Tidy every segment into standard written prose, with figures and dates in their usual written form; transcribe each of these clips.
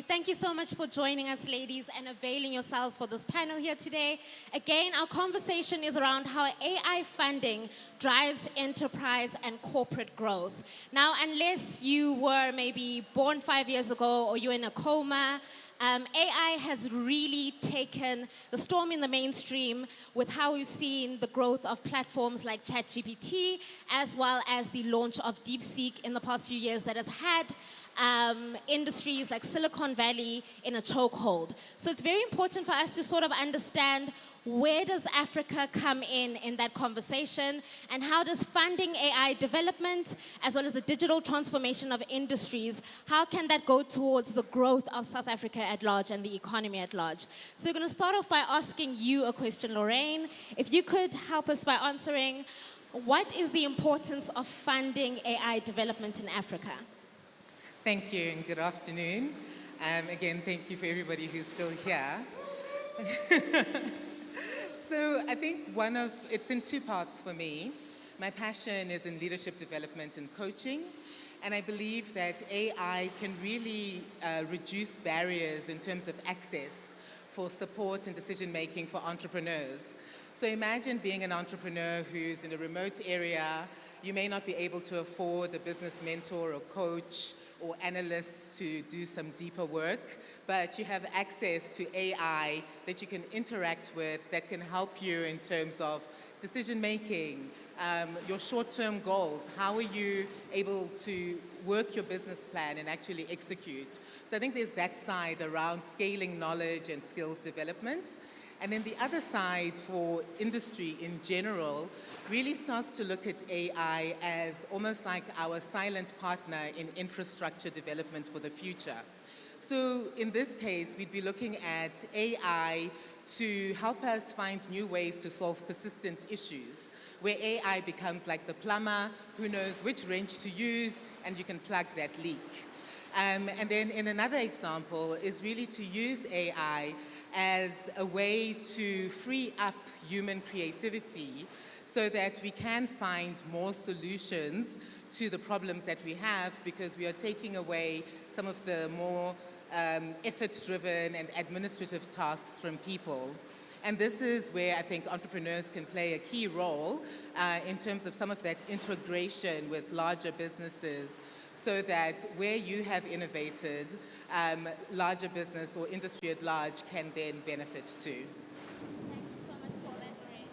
Thank you so much for joining us, ladies, and availing yourselves for this panel here today. Again, our conversation is around how AI funding drives enterprise and corporate growth. Now, unless you were maybe born 5 years ago or you're in a coma, AI has really taken the storm in the mainstream with how we've seen the growth of platforms like ChatGPT, as well as the launch of DeepSeek in the past few years that has had industries like Silicon Valley in a chokehold. So it's very important for us to sort of understand, where does Africa come in that conversation, and how does funding AI development as well as the digital transformation of industries, how can that go towards the growth of South Africa at large and the economy at large? So we're going to start off by asking you a question, Laurine. If you could help us by answering, what is the importance of funding AI development in Africa? Thank you and good afternoon. Again, thank you for everybody who's still here. So I think it's in two parts for me. My passion is in leadership development and coaching, and I believe that AI can really reduce barriers in terms of access for support and decision making for entrepreneurs. So imagine being an entrepreneur who's in a remote area. You may not be able to afford a business mentor or coach or analysts to do some deeper work, but you have access to AI that you can interact with that can help you in terms of decision making, your short-term goals. How are you able to work your business plan and actually execute? So I think there's that side around scaling knowledge and skills development. And then the other side for industry in general really starts to look at AI as almost like our silent partner in infrastructure development for the future. So in this case, we'd be looking at AI to help us find new ways to solve persistent issues, where AI becomes like the plumber who knows which wrench to use, and you can plug that leak. And then in another example is really to use AI as a way to free up human creativity so that we can find more solutions to the problems that we have, because we are taking away some of the more effort-driven and administrative tasks from people. And this is where I think entrepreneurs can play a key role in terms of some of that integration with larger businesses, so that where you have innovated, larger business or industry at large can then benefit too. Thank you so much for that, Laurine.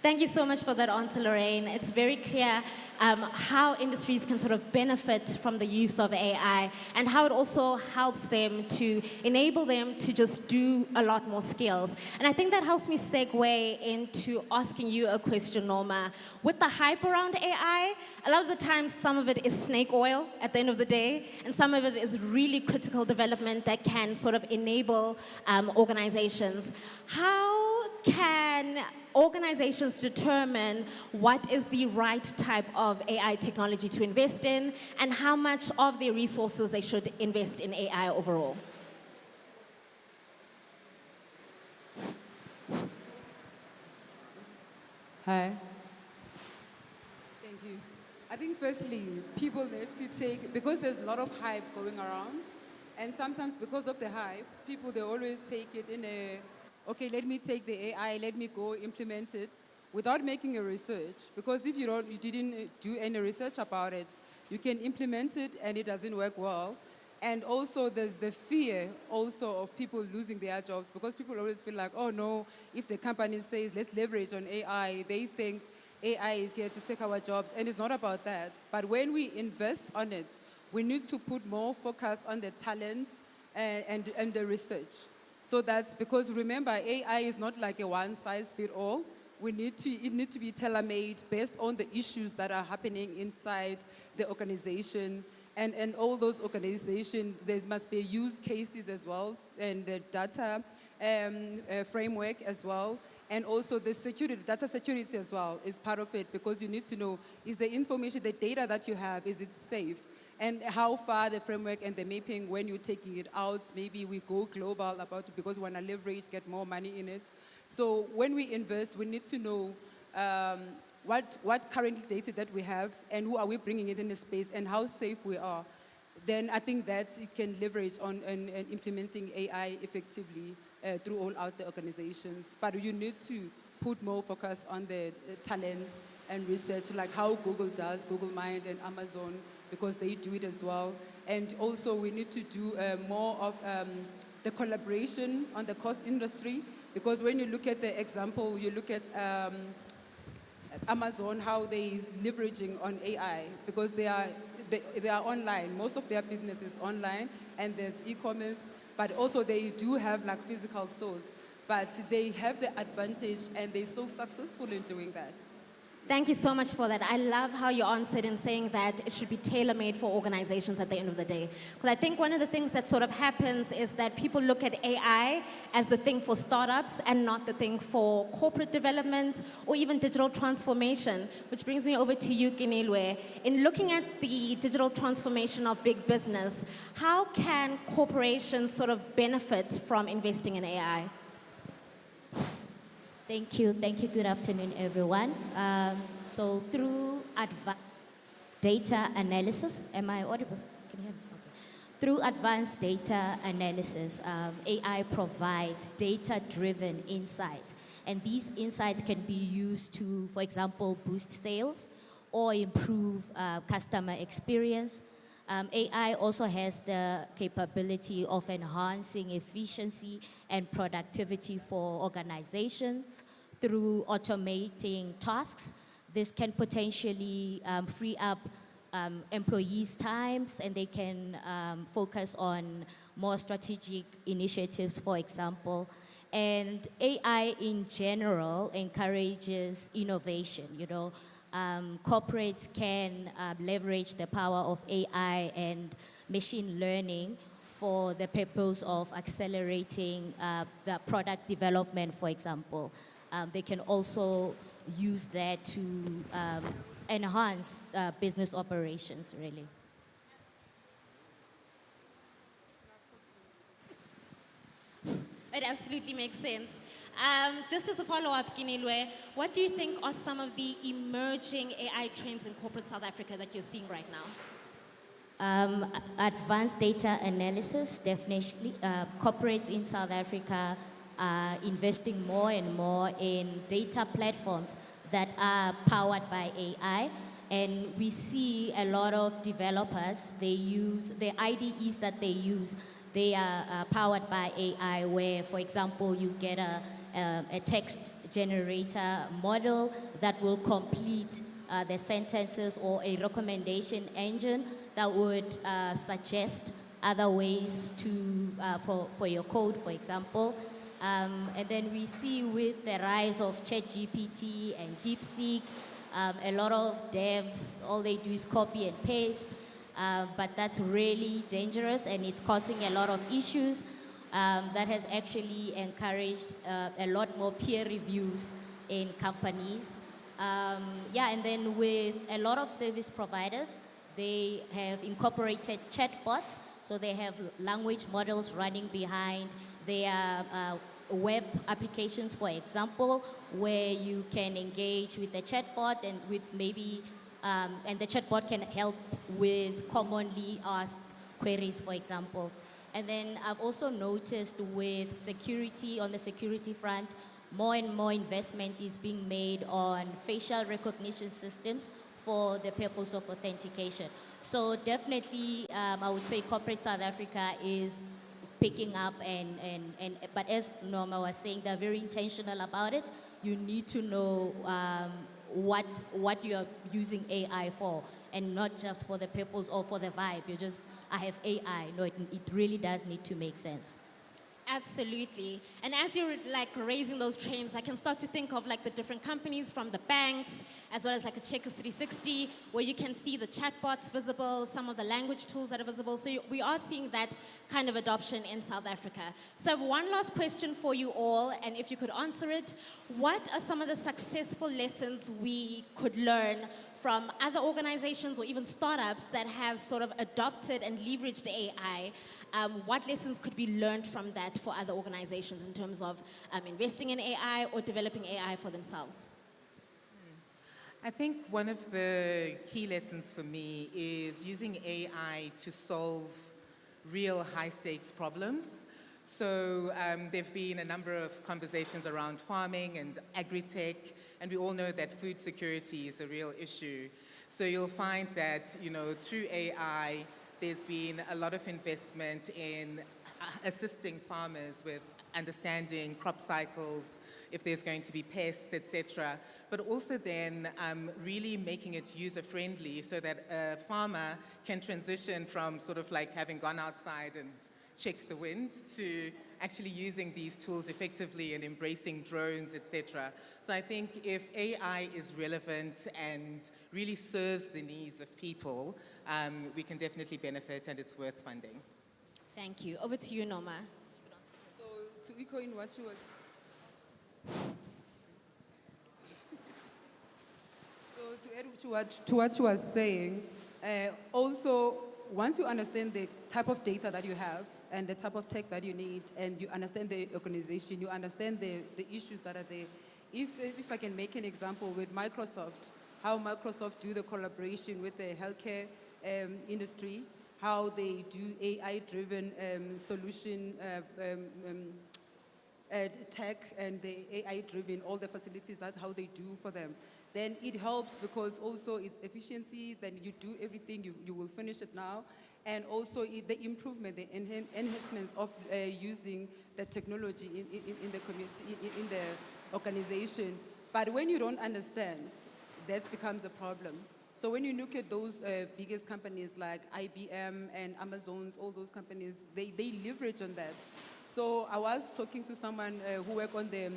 Thank you so much for that answer, Laurine. It's very clear how industries can sort of benefit from the use of AI, and how it also helps them to enable them to just do a lot more skills. And I think that helps me segue into asking you a question, Norma. With the hype around AI, a lot of the times some of it is snake oil at the end of the day, and some of it is really critical development that can sort of enable organizations. How can organizations determine what is the right type of AI technology to invest in, and how much of their resources they should invest in AI overall? Hi. Thank you. I think firstly, people need to take, because there's a lot of hype going around, and sometimes because of the hype, people, they always take it in a, okay, let me take the AI, let me go implement it, without making a research. Because if you didn't do any research about it, you can implement it and it doesn't work well. And also there's the fear also of people losing their jobs, because people always feel like, oh no, if the company says let's leverage on AI, they think AI is here to take our jobs, and it's not about that. But when we invest on it, we need to put more focus on the talent and the research. So that's because, remember, AI is not like a one-size-fits-all. It needs to be tailor-made based on the issues that are happening inside the organization. And all those organizations, there must be use cases as well, and the data framework as well. And also the security, data security as well is part of it, because you need to know, is the information, the data that you have, is it safe? And how far the framework and the mapping, when you're taking it out, maybe we go global about it because we want to leverage, get more money in it. So when we invest, we need to know what current data that we have and who are we bringing it in the space and how safe we are, then I think that it can leverage on and implementing AI effectively through all out the organizations. But you need to put more focus on the talent and research, like how Google does, Google Mind and Amazon, because they do it as well. And also we need to do more of the collaboration on the cost industry, because when you look at the example, you look at Amazon, how they leveraging on AI, because they are online. Most of their business is online, and there's e-commerce, but also they do have like physical stores. But they have the advantage, and they're so successful in doing that. Thank you so much for that. I love how you answered in saying that it should be tailor-made for organizations at the end of the day. Because I think one of the things that sort of happens is that people look at AI as the thing for startups and not the thing for corporate development or even digital transformation, which brings me over to you, Kinilwe. In looking at the digital transformation of big business, how can corporations sort of benefit from investing in AI? Thank you. Good afternoon, everyone. So through data analysis, am I audible? Can you hear me? Okay. Through advanced data analysis, AI provides data-driven insights. And these insights can be used to, for example, boost sales or improve customer experience. AI also has the capability of enhancing efficiency and productivity for organizations through automating tasks. This can potentially free up employees' times, and they can focus on more strategic initiatives, for example. And AI in general encourages innovation, corporates can leverage the power of AI and machine learning for the purpose of accelerating the product development, for example. They can also use that to enhance business operations, really. It absolutely makes sense. Just as a follow-up, Kinilwe, what do you think are some of the emerging AI trends in corporate South Africa that you're seeing right now? Advanced data analysis, definitely. Corporates in South Africa are investing more and more in data platforms that are powered by AI. And we see a lot of developers, they use the IDEs that they use. They are powered by AI, where, for example, you get a text generator model that will complete the sentences, or a recommendation engine that would suggest other ways for your code, for example. And then we see with the rise of ChatGPT and DeepSeek, a lot of devs, all they do is copy and paste. But that's really dangerous, and it's causing a lot of issues. That has actually encouraged a lot more peer reviews in companies. And then with a lot of service providers, they have incorporated chatbots, so they have language models running behind their web applications, for example, where you can engage with the chatbot and with maybe and the chatbot can help with commonly asked queries, for example. And then I've also noticed with security, on the security front, more and more investment is being made on facial recognition systems for the purpose of authentication. So definitely, I would say corporate South Africa is picking up, but as Norma was saying, they're very intentional about it. You need to know what you're using AI for, and not just for the purpose or for the vibe. I have AI. No, it really does need to make sense. Absolutely. And as you're like raising those trends, I can start to think of like the different companies, from the banks, as well as like a Checkers 360, where you can see the chatbots visible, some of the language tools that are visible. So we are seeing that kind of adoption in South Africa. So I have one last question for you all, and if you could answer it, what are some of the successful lessons we could learn from other organizations or even startups that have sort of adopted and leveraged AI? What lessons could be learned from that for other organizations in terms of investing in AI or developing AI for themselves? I think one of the key lessons for me is using AI to solve real high-stakes problems. So there have been a number of conversations around farming and agri-tech, and we all know that food security is a real issue. So you'll find that, through AI, there's been a lot of investment in assisting farmers with understanding crop cycles, if there's going to be pests, etc. But also then really making it user-friendly so that a farmer can transition from sort of like having gone outside and checked the wind to actually using these tools effectively and embracing drones, etc. So I think if AI is relevant and really serves the needs of people, we can definitely benefit and it's worth funding. Thank you. Over to you, Norma. So to echo in what she was So to add to what you was saying, also, once you understand the type of data that you have and the type of tech that you need, and you understand the organization, you understand the issues that are there. If I can make an example with Microsoft, how Microsoft do the collaboration with the healthcare industry, how they do AI-driven solution tech and the AI-driven, all the facilities, that how they do for them. Then it helps because also it's efficiency, then you do everything, you will finish it now. And also the improvement, the enhancements of using the technology in the community, in the organization. But when you don't understand, that becomes a problem. So when you look at those biggest companies like IBM and Amazon's, all those companies, they leverage on that. So I was talking to someone who worked on the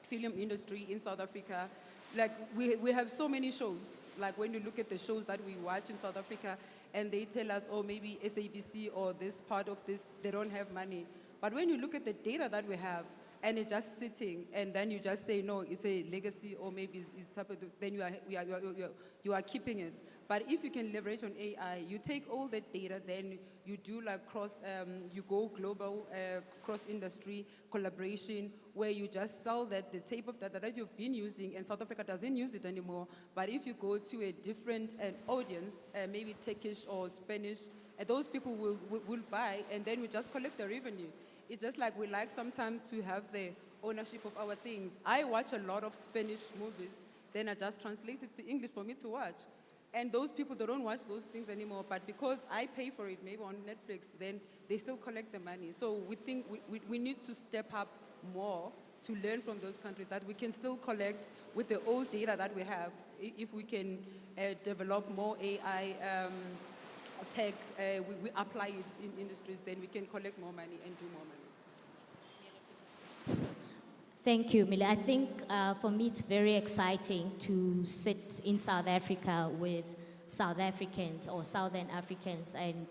film industry in South Africa. Like we have so many shows. Like when you look at the shows that we watch in South Africa, and they tell us, oh, maybe SABC or this part of this, they don't have money. But when you look at the data that we have, and it's just sitting, and then you just say, no, it's a legacy, or maybe it's type of, then you are keeping it. But if you can leverage on AI, you take all that data, then you do like you go global, cross-industry collaboration, where you just sell that, the type of data that you've been using, and South Africa doesn't use it anymore. But if you go to a different audience, maybe Turkish or Spanish, those people will buy, and then we just collect the revenue. It's just like we like sometimes to have the ownership of our things. I watch a lot of Spanish movies, then I just translate it to English for me to watch. And those people, they don't watch those things anymore, but because I pay for it, maybe on Netflix, then they still collect the money. So we think we need to step up more to learn from those countries, that we can still collect with the old data that we have. If we can develop more AI tech, we apply it in industries, then we can collect more money and do more money. Thank you, Mila. I think for me it's very exciting to sit in South Africa with South Africans or Southern Africans, and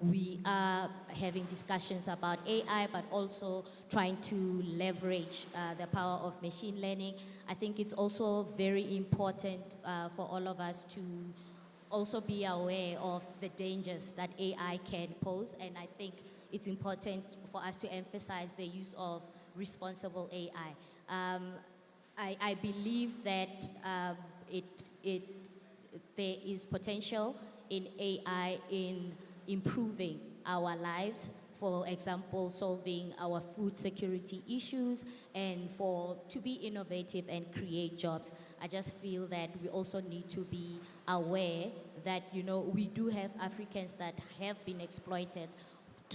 we are having discussions about AI, but also trying to leverage the power of machine learning. I think it's also very important for all of us to also be aware of the dangers that AI can pose, and I think it's important for us to emphasize the use of responsible AI. I believe that there is potential in AI in improving our lives, for example, solving our food security issues, and to be innovative and create jobs. I just feel that we also need to be aware that, we do have Africans that have been exploited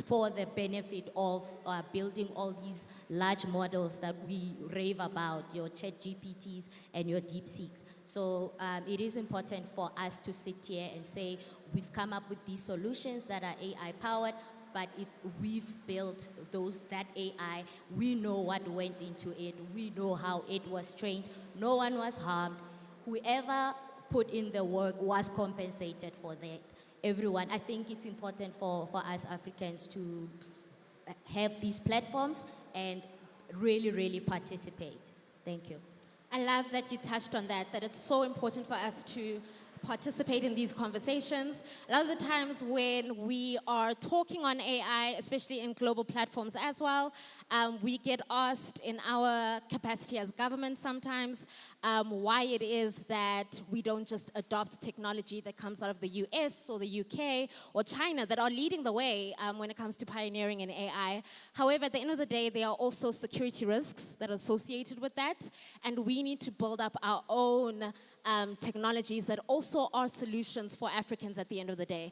for the benefit of building all these large models that we rave about, your ChatGPTs and your DeepSeeks. So it is important for us to sit here and say, we've come up with these solutions that are AI-powered, but we've built that AI. We know what went into it. We know how it was trained. No one was harmed. Whoever put in the work was compensated for that. Everyone. I think it's important for us Africans to have these platforms and really, really participate. Thank you. I love that you touched on that it's so important for us to participate in these conversations. A lot of the times when we are talking on AI, especially in global platforms as well, we get asked in our capacity as government sometimes why it is that we don't just adopt technology that comes out of the US or the UK or China that are leading the way when it comes to pioneering in AI. However, at the end of the day, there are also security risks that are associated with that, and we need to build up our own technologies that also are solutions for Africans at the end of the day.